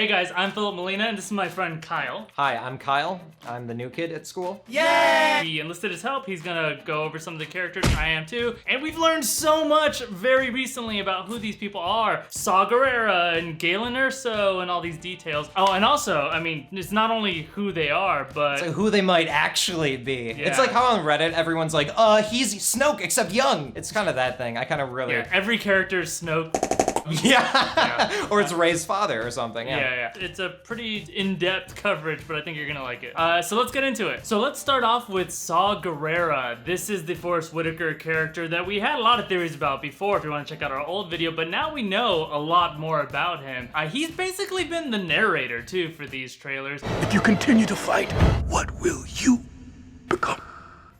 Hey guys, I'm Filup Molina, and this is my friend Kyle. Hi, I'm Kyle. I'm the new kid at school. Yay! We enlisted his help. He's gonna go over some of the characters. I am too. And we've learned so much very recently about who these people are. Saw Gerrera and Galen Erso and all these details. Oh, and also, I mean, it's not only who they are, but... It's like who they might actually be. Yeah. It's like how on Reddit, everyone's like, he's Snoke, except young. It's kind of that thing. I kind of really... Yeah, every character is Snoke. Yeah. Or it's Rey's father or something. Yeah. It's a pretty in-depth coverage, but I think you're gonna like it. So let's get into it. So let's start off with Saw Gerrera. This is the Forrest Whitaker character that we had a lot of theories about before if you want to check out our old video, but now we know a lot more about him. He's basically been the narrator too for these trailers. If you continue to fight, what will you become?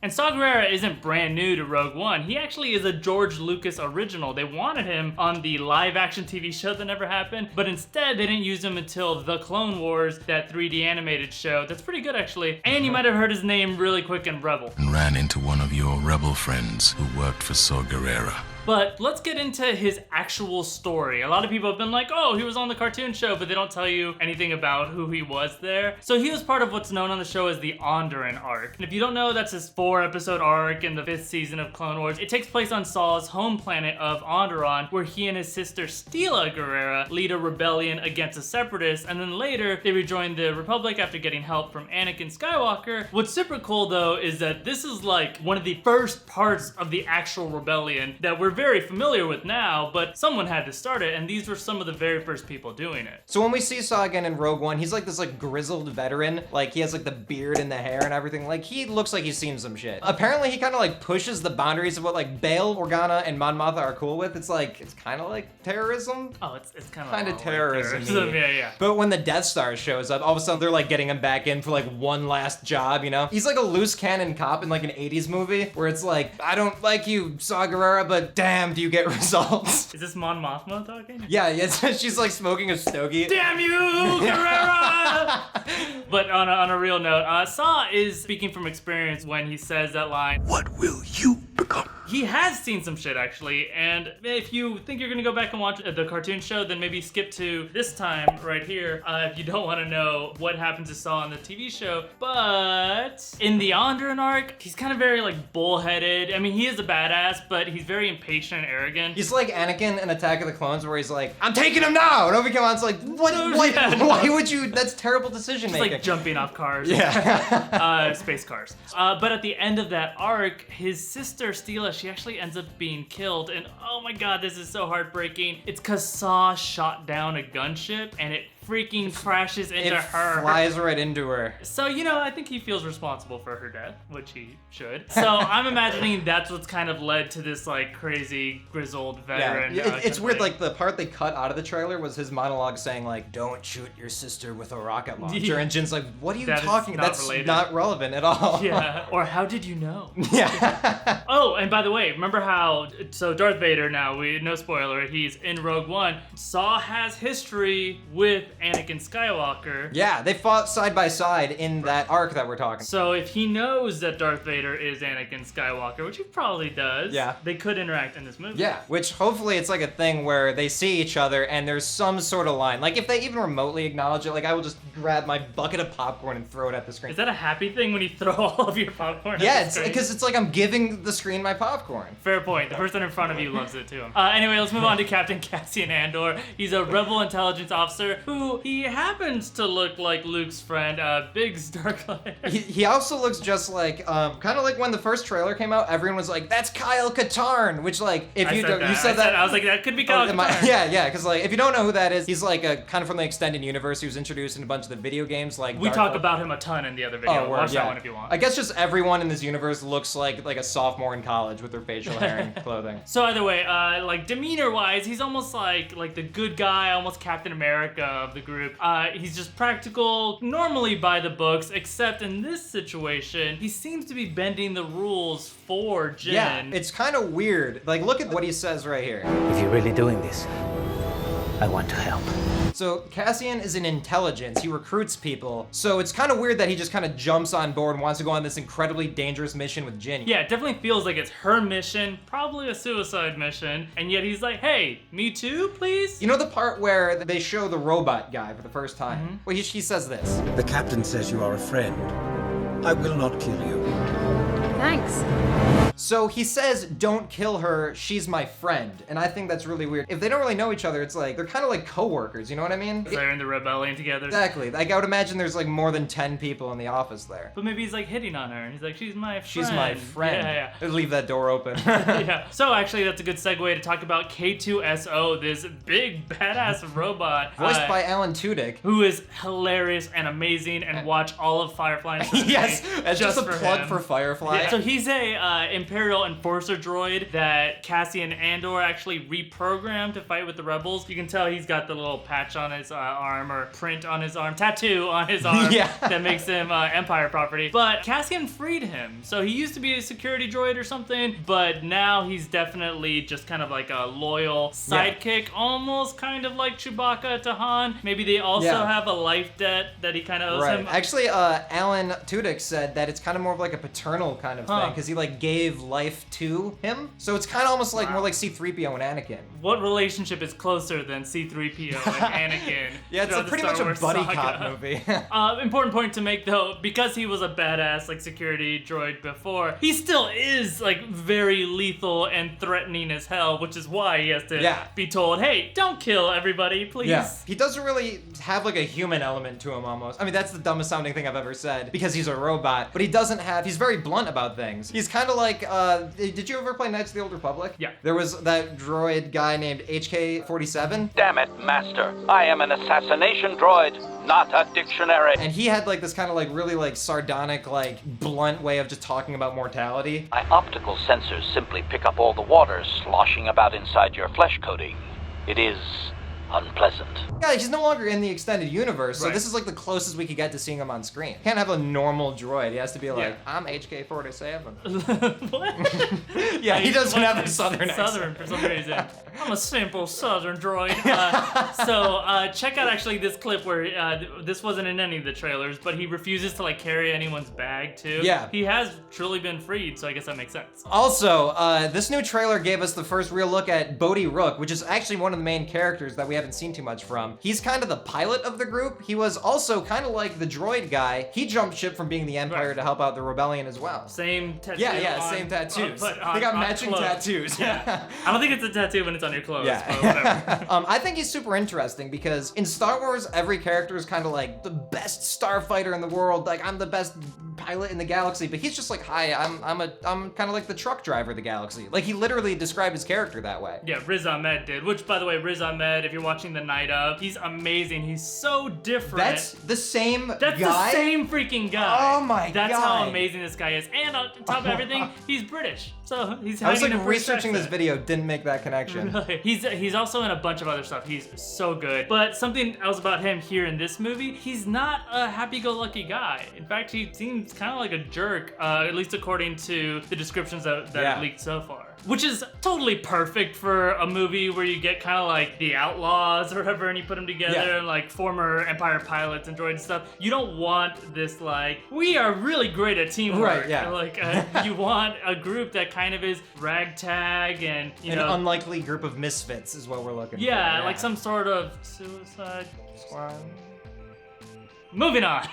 And Saw Gerrera isn't brand new to Rogue One. He actually is a George Lucas original. They wanted him on the live-action TV show that never happened, but instead they didn't use him until The Clone Wars, that 3D animated show. That's pretty good, actually. And you might have heard his name really quick in Rebel. And ran into one of your rebel friends who worked for Saw Gerrera. But let's get into his actual story. A lot of people have been like, oh, he was on the cartoon show, but they don't tell you anything about who he was there. So he was part of what's known on the show as the Onderon arc. And if you don't know, that's his 4-episode arc in the 5th season of Clone Wars. It takes place on Saw's home planet of Onderon, where he and his sister Stila Gerrera lead a rebellion against the Separatists, and then later they rejoin the Republic after getting help from Anakin Skywalker. What's super cool though is that this is like one of the first parts of the actual rebellion that we're very familiar with now, but someone had to start it, and these were some of the very first people doing it. So when we see Saw again in Rogue One, he's like this like grizzled veteran. Like he has like the beard and the hair and everything. Like he looks like he's seen some shit. Apparently he kind of like pushes the boundaries of what like Bail Organa and Mon Mothma are cool with. It's like, it's kind of like terrorism. Oh, it's kind of terrorism. Yeah. But when the Death Star shows up, all of a sudden they're like getting him back in for like one last job, you know? He's like a loose cannon cop in like an 80s movie where it's like, I don't like you, Saw Gerrera, but damn, do you get results? Is this Mon Mothma talking? Yeah, she's like smoking a stogie. Damn you, Gerrera! But on a real note, Saw is speaking from experience when he says that line, what will you become? He has seen some shit, actually, and if you think you're gonna go back and watch the cartoon show, then maybe skip to this time right here if you don't want to know what happens to Saw on the TV show. But in the Onderon arc, he's kind of very like bullheaded. I mean, he is a badass, but he's very impatient and arrogant. He's like Anakin in Attack of the Clones, where he's like, I'm taking him now! And Obi-Wan Kenobi's like, what? Why would you? That's terrible decision making. He's like jumping off cars. Yeah. Space cars. But at the end of that arc, his sister Stila, she actually ends up being killed, and oh my god, this is so heartbreaking. It's cause Saw shot down a gunship and it freaking crashes into her. It flies right into her. So, you know, I think he feels responsible for her death, which he should. So I'm imagining that's what's kind of led to this like crazy grizzled veteran. Yeah, it's weird, like the part they cut out of the trailer was his monologue saying like, don't shoot your sister with a rocket launcher. And Jyn's like, what are you talking? That's not relevant at all. Yeah, or how did you know? Yeah. Oh, and by the way, remember how, so Darth Vader now, no spoiler, he's in Rogue One. Saw has history with Anakin Skywalker. Yeah, they fought side by side in that arc that we're talking. So if he knows that Darth Vader is Anakin Skywalker, which he probably does, yeah, they could interact in this movie. Yeah, which hopefully it's like a thing where they see each other and there's some sort of line. Like if they even remotely acknowledge it, like I will just grab my bucket of popcorn and throw it at the screen. Is that a happy thing when you throw all of your popcorn at the screen? Yeah, because it's like I'm giving the screen my popcorn. Fair point. The person in front of you loves it too. Anyway, let's move on to Captain Cassian Andor. He's a rebel intelligence officer who he happens to look like Luke's friend, Biggs Darklight. He also looks just like, kind of like when the first trailer came out, everyone was like, that's Kyle Katarn, which like, if you said that. I was like, that could be Kyle Katarn. Yeah, because like, if you don't know who that is, he's like a kind of from the extended universe. He was introduced in a bunch of the video games, like we talk about him a ton in the other video. Watch that one if you want. I guess just everyone in this universe looks like a sophomore in college with their facial hair and clothing. So either way, like demeanor-wise, he's almost like the good guy, almost Captain America of the group. He's just practical, normally by the books, except in this situation, he seems to be bending the rules for Jyn. Yeah, it's kind of weird. Like, look at what he says right here. If you're really doing this, I want to help. So Cassian is in intelligence. He recruits people. So it's kind of weird that he just kind of jumps on board and wants to go on this incredibly dangerous mission with Jyn. Yeah, it definitely feels like it's her mission, probably a suicide mission, and yet he's like, hey, me too, please? You know the part where they show the robot guy for the first time? Well, he says this. The captain says you are a friend. I will not kill you. Thanks. So he says, don't kill her, she's my friend. And I think that's really weird. If they don't really know each other, it's like, they're kind of like co-workers, you know what I mean? They're in the rebellion together. Exactly. Like, I would imagine there's like more than 10 people in the office there. But maybe he's like hitting on her, and he's like, she's my friend. She's my friend. Yeah. Leave that door open. Yeah. So actually, that's a good segue to talk about K2SO, this big badass robot. Voiced by Alan Tudyk. Who is hilarious and amazing, and watch all of Firefly and Symphony. Yes, it's just a plug him. for Firefly. Yeah. So he's a Imperial Enforcer droid that Cassian Andor actually reprogrammed to fight with the rebels. You can tell he's got the little patch on his arm, or print on his arm, tattoo on his arm that makes him Empire property. But Cassian freed him. So he used to be a security droid or something, but now he's definitely just kind of like a loyal sidekick, almost kind of like Chewbacca to Han. Maybe they also have a life debt that he kind of owes him. Actually, Alan Tudyk said that it's kind of more of like a paternal kind of thing, because he like gave life to him. So it's kind of almost like more like C-3PO and Anakin. What relationship is closer than C-3PO and Anakin? Yeah, it's pretty much a buddy cop movie. Important point to make though, because he was a badass like security droid before, he still is like very lethal and threatening as hell, which is why he has to be told, hey, don't kill everybody, please. Yeah. He doesn't really have like a human element to him almost. I mean, that's the dumbest sounding thing I've ever said, because he's a robot, but he's very blunt about things. He's kind of like, did you ever play Knights of the Old Republic? Yeah. There was that droid guy named HK-47. Damn it, Master. I am an assassination droid, not a dictionary. And he had like this kind of like really like sardonic, like blunt way of just talking about mortality. My optical sensors simply pick up all the water sloshing about inside your flesh coating. It is unpleasant. Yeah, he's no longer in the extended universe, so this is like the closest we could get to seeing him on screen. Can't have a normal droid. He has to be like, I'm HK-47. What? Yeah, he doesn't have a southern accent. Southern for some reason. I'm a simple southern droid. So check out actually this clip where this wasn't in any of the trailers, but he refuses to like carry anyone's bag too. Yeah. He has truly been freed, so I guess that makes sense. Also, this new trailer gave us the first real look at Bodi Rook, which is actually one of the main characters that we haven't seen too much from. He's kind of the pilot of the group. He was also kind of like the droid guy. He jumped ship from being the Empire to help out the rebellion as well. Same tattoo. Same tattoos. They got matching tattoos. Yeah. I don't think it's a tattoo when it's on your clothes. Yeah. But whatever. I think he's super interesting because in Star Wars, every character is kind of like the best starfighter in the world. Like, I'm the best pilot in the galaxy, but he's just like, hi, I'm kind of like the truck driver of the galaxy. Like, he literally described his character that way. Yeah, Riz Ahmed did, which, by the way, Riz Ahmed, if you're watching The Night Of, he's amazing. He's so different. That's the same guy? That's the same freaking guy. Oh my God. That's how amazing this guy is. And on top of everything, he's British. So he's I was like hiding a researching this accent. video, didn't make that connection. He's also in a bunch of other stuff. He's so good. But something else about him here in this movie, he's not a happy-go-lucky guy. In fact, he seems kind of like a jerk, at least according to the descriptions that leaked so far. Which is totally perfect for a movie where you get kind of like the outlaws or whatever, and you put them together, and like former Empire pilots and droids and stuff. You don't want this like, we are really great at teamwork. Right, yeah. Like, you want a group that kind of is ragtag and, you know. An unlikely group of misfits is what we're looking for. Yeah, like some sort of suicide squad. Moving on.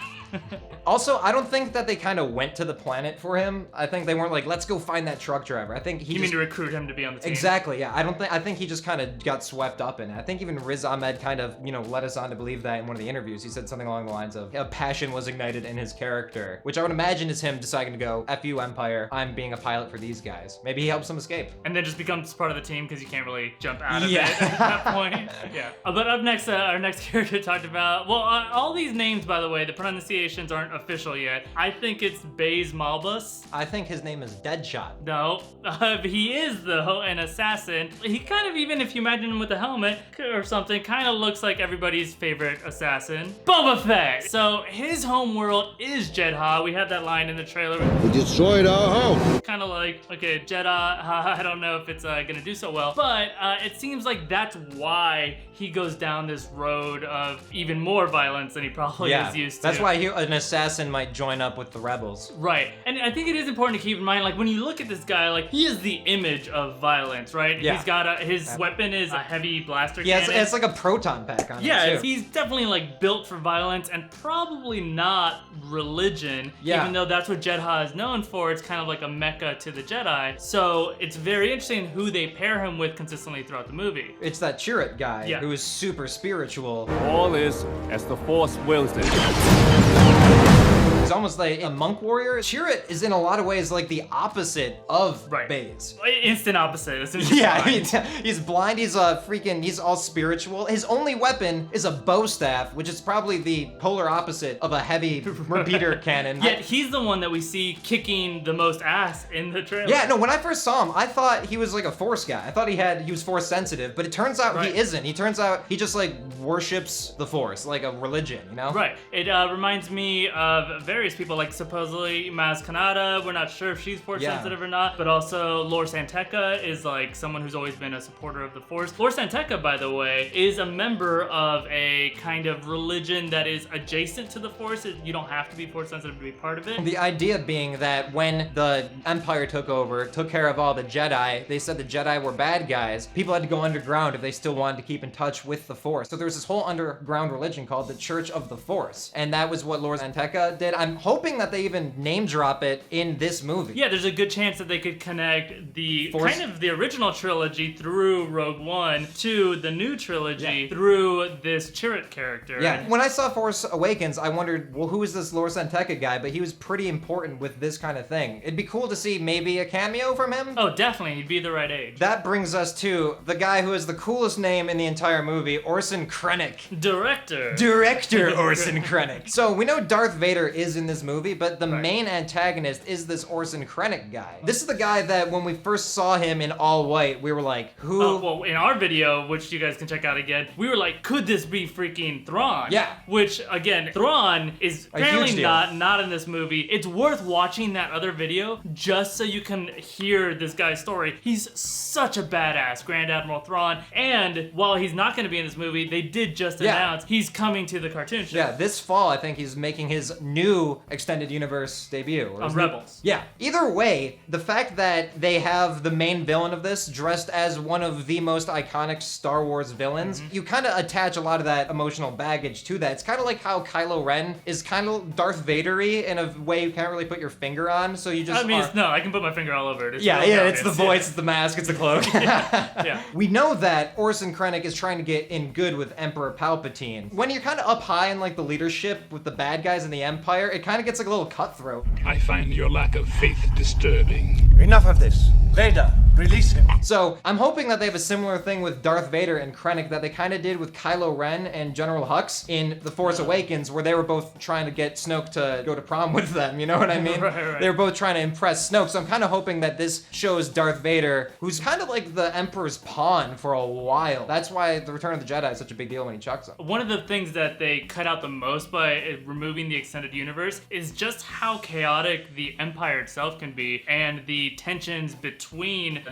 Also, I don't think that they kind of went to the planet for him. I think they weren't like, let's go find that truck driver. I think he You mean to recruit him to be on the team? Exactly, yeah. I think he just kind of got swept up in it. I think even Riz Ahmed kind of, led us on to believe that in one of the interviews. He said something along the lines of, a passion was ignited in his character, which I would imagine is him deciding to go, F you, Empire, I'm being a pilot for these guys. Maybe he helps them escape. And then just becomes part of the team because you can't really jump out of it at that point. Yeah. But up next, our next character talked about, well, all these names, by the way, the pronunciation pronunciations aren't official yet. I think it's Baze Malbus. I think his name is Deadshot. No, he is though an assassin. He kind of, even if you imagine him with a helmet or something, kind of looks like everybody's favorite assassin, Boba Fett. So his home world is Jedha. We had that line in the trailer. We destroyed our home. Kind of like, okay, Jedha, I don't know if it's gonna do so well, but it seems like that's why he goes down this road of even more violence than he probably is used to. That's why an assassin might join up with the rebels. Right, and I think it is important to keep in mind, like when you look at this guy, like he is the image of violence, right? Yeah. He's got his weapon is a heavy blaster Yeah, cannon. it's like a proton pack on it too. He's definitely like built for violence and probably not religion, even though that's what Jedha is known for. It's kind of like a mecca to the Jedi. So it's very interesting who they pair him with consistently throughout the movie. It's that Chirrut guy who is super spiritual. All is as the Force wills it. He's almost like a monk warrior. Chirrut is in a lot of ways like the opposite of Baze. Instant opposite. Yeah, he's blind, he's he's all spiritual. His only weapon is a bow staff, which is probably the polar opposite of a heavy repeater cannon. Yet he's the one that we see kicking the most ass in the trailer. Yeah, no, when I first saw him, I thought he was like a Force guy. I thought he was Force sensitive, but it turns out he isn't. He turns out he just like worships the Force, like a religion, you know? Right. It reminds me of various people, like supposedly Maz Kanata. We're not sure if she's Force sensitive or not, but also Lor San Tekka is like someone who's always been a supporter of the Force. Lor San Tekka, by the way, is a member of a kind of religion that is adjacent to the Force. You don't have to be Force sensitive to be part of it. The idea being that when the Empire took over, took care of all the Jedi, they said the Jedi were bad guys. People had to go underground if they still wanted to keep in touch with the Force. So there was this whole underground religion called the Church of the Force. And that was what Lor San Tekka did. I'm hoping that they even name drop it in this movie. Yeah, there's a good chance that they could connect the Force? kind of the original trilogy through Rogue One to the new trilogy through this Chirrut character. Yeah, when I saw Force Awakens, I wondered, well, who is this Lor San Tekka guy? But he was pretty important with this kind of thing. It'd be cool to see maybe a cameo from him. Oh, definitely. He'd be the right age. That brings us to the guy who has the coolest name in the entire movie, Orson Krennic. Director Orson Krennic. So we know Darth Vader is in this movie, but the main antagonist is this Orson Krennic guy. This is the guy that when we first saw him in all white, we were like, who? Oh, well, in our video, which you guys can check out again, we were like, could this be freaking Thrawn? Yeah. Which, again, Thrawn is apparently not in this movie. It's worth watching that other video just so you can hear this guy's story. He's such a badass, Grand Admiral Thrawn. And while he's not going to be in this movie, they did just announce he's coming to the cartoon show. Yeah, this fall, I think he's making his new extended universe debut. On Rebels. Yeah. Either way, the fact that they have the main villain of this dressed as one of the most iconic Star Wars villains, you kind of attach a lot of that emotional baggage to that. It's kind of like how Kylo Ren is kind of Darth Vader-y in a way you can't really put your finger on, so you just I can put my finger all over it. It's it's the voice, it's the mask, it's the cloak. Yeah. We know that Orson Krennic is trying to get in good with Emperor Palpatine. When you're kind of up high in like the leadership with the bad guys in the Empire, it kind of gets like a little cutthroat. I find your lack of faith disturbing. Enough of this. Vader, release him. So I'm hoping that they have a similar thing with Darth Vader and Krennic that they kind of did with Kylo Ren and General Hux in The Force Awakens, where they were both trying to get Snoke to go to prom with them, you know what I mean? Right. They were both trying to impress Snoke, so I'm kind of hoping that this shows Darth Vader, who's kind of like the Emperor's pawn for a while. That's why The Return of the Jedi is such a big deal when he chucks him. One of the things that they cut out the most by removing the extended universe is just how chaotic the Empire itself can be, and the tensions between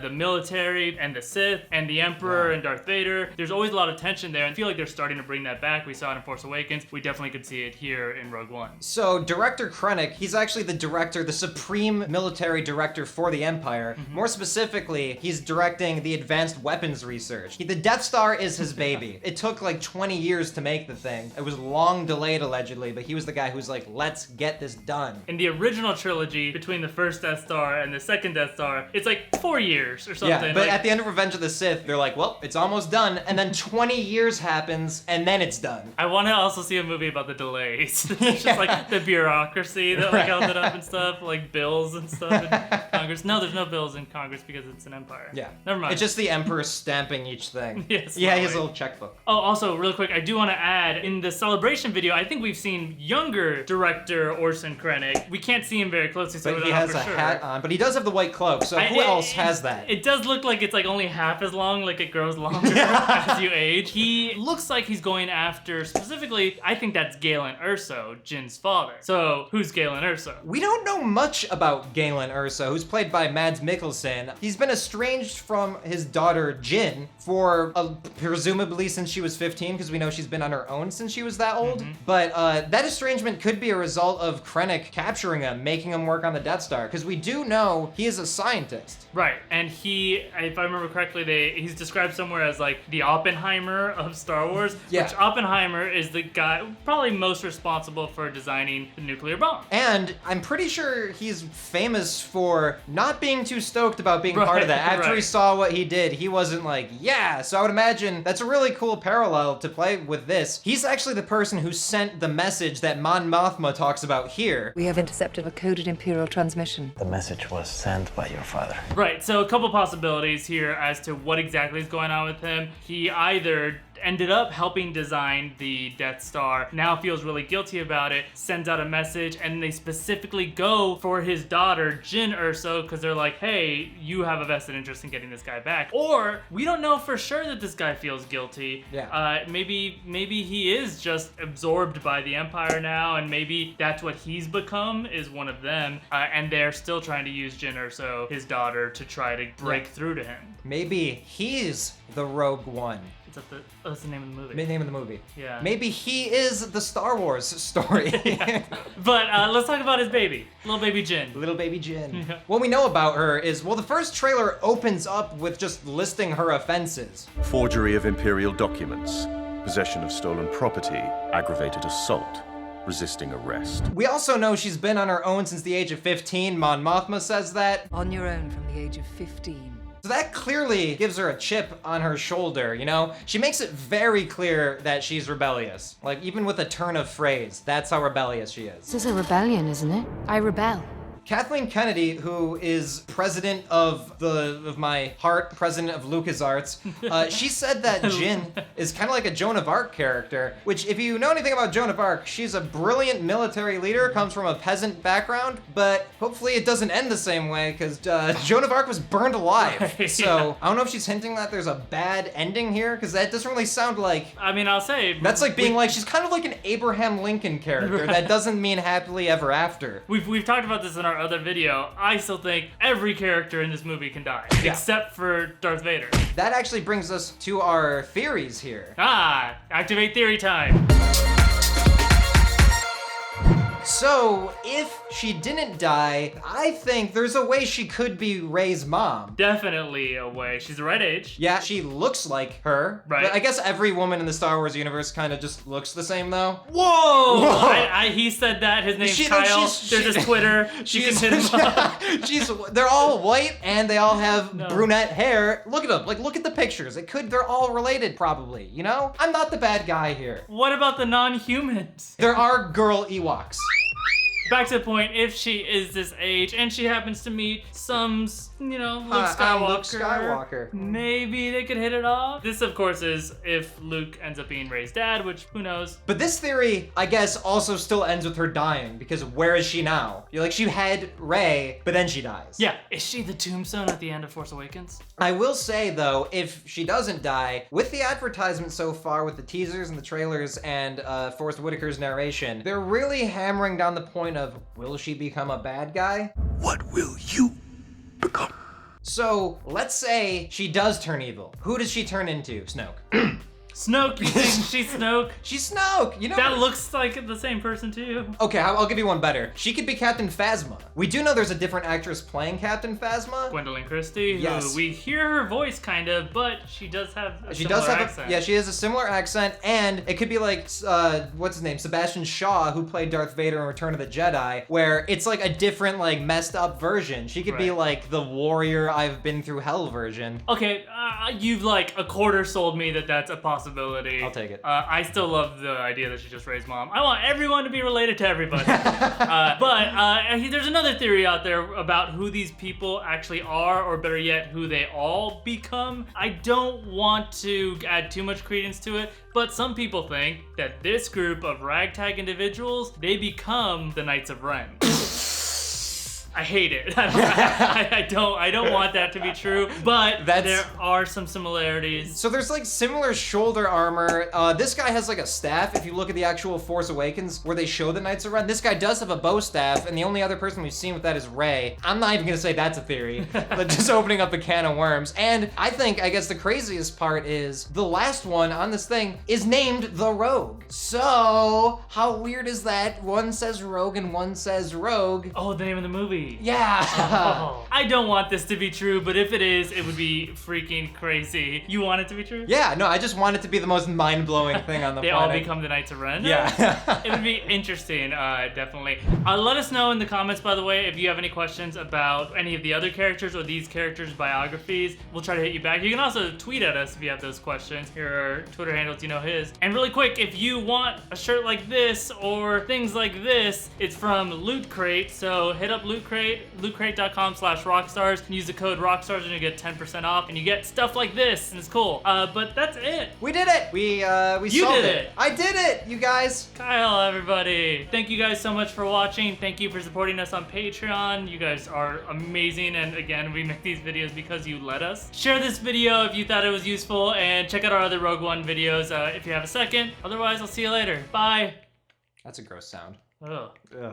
the military and the Sith and the Emperor and Darth Vader. There's always a lot of tension there, and I feel like they're starting to bring that back. We saw it in Force Awakens. We definitely could see it here in Rogue One. So Director Krennic, he's actually the director, the supreme military director for the Empire. More specifically, he's directing the advanced weapons research. The Death Star is his baby. It took like 20 years to make the thing. It was long delayed allegedly, but he was the guy who's like, let's get this done. In the original trilogy, between the first Death Star and the second second Death Star, it's like 4 years or something. Yeah, but like, at the end of Revenge of the Sith, they're like, well, it's almost done, and then 20 years happens, and then it's done. I want to also see a movie about the delays. It's just like the bureaucracy that like held it up and stuff, like bills and stuff in Congress. No, there's no bills in Congress because it's an empire. Yeah. Never mind. It's just the Emperor stamping each thing. Yes, Yeah, his slowly. little checkbook. Oh, also, real quick, I do want to add, in the celebration video, I think we've seen younger director Orson Krennic. We can't see him very closely, so we But don't he know has for a sure. hat on, but he does have the white cloak, so who else has that? It does look like it's like only half as long, like it grows longer as you age. He looks like he's going after, specifically, I think that's Galen Erso, Jyn's father. So, who's Galen Erso? We don't know much about Galen Erso, who's played by Mads Mikkelsen. He's been estranged from his daughter Jyn for presumably since she was 15, because we know she's been on her own since she was that old. But that estrangement could be a result of Krennic capturing him, making him work on the Death Star, because we do know he is a scientist. Right, and he, if I remember correctly, he's described somewhere as like the Oppenheimer of Star Wars, Yeah. which Oppenheimer is the guy probably most responsible for designing the nuclear bomb. And I'm pretty sure he's famous for not being too stoked about being part of that. After he saw what he did, he wasn't like, yeah. So I would imagine that's a really cool parallel to play with this. He's actually the person who sent the message that Mon Mothma talks about here. We have intercepted a coded Imperial transmission. The message was sent by your father. Right, so a couple possibilities here as to what exactly is going on with him. He either ended up helping design the Death Star, now feels really guilty about it, sends out a message, and they specifically go for his daughter, Jyn Erso, because they're like, hey, you have a vested interest in getting this guy back. Or, we don't know for sure that this guy feels guilty. Yeah. Maybe he is just absorbed by the Empire now, and maybe that's what he's become, is one of them, and they're still trying to use Jyn Erso, his daughter, to try to break through to him. Maybe he's the Rogue One. That's the name of the movie. Name of the movie. Yeah. Maybe he is the Star Wars story. But let's talk about his baby, little baby Jyn. Little baby Jyn. Yeah. What we know about her is, well, the first trailer opens up with just listing her offenses. Forgery of Imperial documents, possession of stolen property, aggravated assault, resisting arrest. We also know she's been on her own since the age of 15. Mon Mothma says that. On your own from the age of 15. So that clearly gives her a chip on her shoulder, you know? She makes it very clear that she's rebellious. Like, even with a turn of phrase, that's how rebellious she is. This is a rebellion, isn't it? I rebel. Kathleen Kennedy, who is president of my heart, president of LucasArts, she said that Jyn is kind of like a Joan of Arc character, which if you know anything about Joan of Arc, she's a brilliant military leader, comes from a peasant background, but hopefully it doesn't end the same way, because Joan of Arc was burned alive. So I don't know if she's hinting that there's a bad ending here, because that doesn't really sound like... I mean, I'll say... That's like being like, she's kind of like an Abraham Lincoln character. That doesn't mean happily ever after. We've talked about this in our other video. I still think every character in this movie can die, except for Darth Vader. That actually brings us to our theories here. Activate theory time. So, if she didn't die, I think there's a way she could be Rey's mom. Definitely a way. She's the right age. Yeah, she looks like her. Right. But I guess every woman in the Star Wars universe kind of just looks the same, though. Whoa! He said that. His name's Kyle. There's his Twitter. You can hit him up. They're all white and they all have brunette hair. Look at them. Like, look at the pictures. They're all related, probably, you know? I'm not the bad guy here. What about the non-humans? There are girl Ewoks. Back to the point, if she is this age and she happens to meet some, Luke Skywalker, maybe they could hit it off. This, of course, is if Luke ends up being Rey's dad, which who knows. But this theory, I guess, also still ends with her dying, because where is she now? You're like, she had Rey, but then she dies. Yeah, is she the tombstone at the end of Force Awakens? I will say, though, if she doesn't die, with the advertisement so far, with the teasers and the trailers and Forrest Whitaker's narration, they're really hammering down the point of, will she become a bad guy? What will you become? So, let's say she does turn evil. Who does she turn into, Snoke? Snoke, you think she's Snoke? She's Snoke, you know. That looks like the same person too. Okay, I'll give you one better. She could be Captain Phasma. We do know there's a different actress playing Captain Phasma. Gwendolyn Christie, yes. who we hear her voice kind of, but she does have a accent. Yeah, she has a similar accent, and it could be like, what's his name? Sebastian Shaw, who played Darth Vader in Return of the Jedi, where it's like a different, like, messed up version. She could be like the warrior I've been through hell version. Okay, you've like a quarter sold me that that's a possibility. I'll take it. I still love the idea that she just raised mom. I want everyone to be related to everybody. But there's another theory out there about who these people actually are, or better yet, who they all become. I don't want to add too much credence to it, but some people think that this group of ragtag individuals, they become the Knights of Ren. I hate it. I don't want that to be true, but there are some similarities. So there's like similar shoulder armor. This guy has like a staff. If you look at the actual Force Awakens where they show the Knights of Ren, this guy does have a bow staff, and the only other person we've seen with that is Rey. I'm not even gonna say that's a theory, but just opening up a can of worms. And I guess the craziest part is the last one on this thing is named the Rogue. So how weird is that? One says Rogue and one says Rogue. Oh, the name of the movie. Yeah. I don't want this to be true, but if it is, it would be freaking crazy. You want it to be true? Yeah, no, I just want it to be the most mind-blowing thing on the they planet. All become the Knights of Ren? Yeah. It would be interesting, definitely. Let us know in the comments, by the way, if you have any questions about any of the other characters or these characters' biographies. We'll try to hit you back. You can also tweet at us if you have those questions. Here are Twitter handles, you know his. And really quick, if you want a shirt like this or things like this, it's from Loot Crate, so hit up Loot Crate, lootcrate.com/rockstars, and use the code rockstars and you get 10% off, and you get stuff like this, and it's cool. But that's it. We did it. We solved it. I did it, you guys. Kyle, everybody. Thank you guys so much for watching. Thank you for supporting us on Patreon. You guys are amazing, and again, we make these videos because you let us. Share this video if you thought it was useful, and check out our other Rogue One videos if you have a second. Otherwise, I'll see you later. Bye. That's a gross sound. Ugh. Yeah.